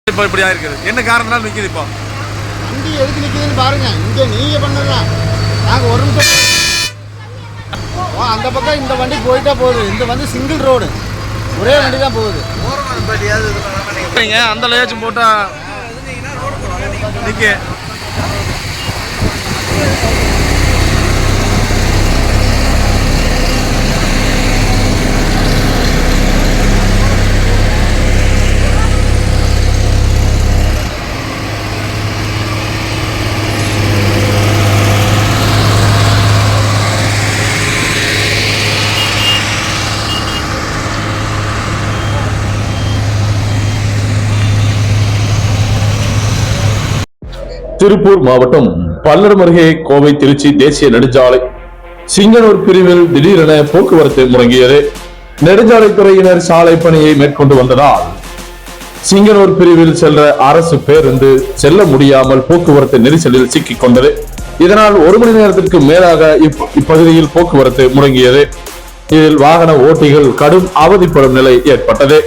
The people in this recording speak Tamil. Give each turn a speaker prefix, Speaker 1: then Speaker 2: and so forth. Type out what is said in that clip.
Speaker 1: இப்போ இப்படியா இருக்குது என்ன காரணம் நிற்கிது? இப்போ
Speaker 2: வண்டி எதுக்கு நிற்கிதுன்னு பாருங்க. இங்கே நீங்கள் பண்ணலாம். நாங்கள் ஒரு நிமிஷம் அந்த பக்கம் இந்த வண்டி போயிட்டா போகுது. இந்த வந்து சிங்கிள் ரோடு, ஒரே வண்டி தான் போகுது.
Speaker 1: அந்த லேச்சும் போட்டா நிற்க
Speaker 3: திருப்பூர் மாவட்டம் பல்லடம் அருகே கோவை திருச்சி தேசிய நெடுஞ்சாலை சிங்கனூர் பிரிவில் திடீரென போக்குவரத்து முடங்கியது. நெடுஞ்சாலைத்துறையினர் சாலை பணியை மேற்கொண்டு வந்ததால் சிங்கனூர் பிரிவில் செல்ற அரசு பேருந்து செல்ல முடியாமல் போக்குவரத்து நெரிசலில் சிக்கிக் கொண்டது. இதனால் 1 மணி நேரத்திற்கு மேலாக இப்பகுதியில் போக்குவரத்து முடங்கியது. இதில் வாகன ஓட்டிகள் கடும் அவதிப்படும் நிலை ஏற்பட்டது.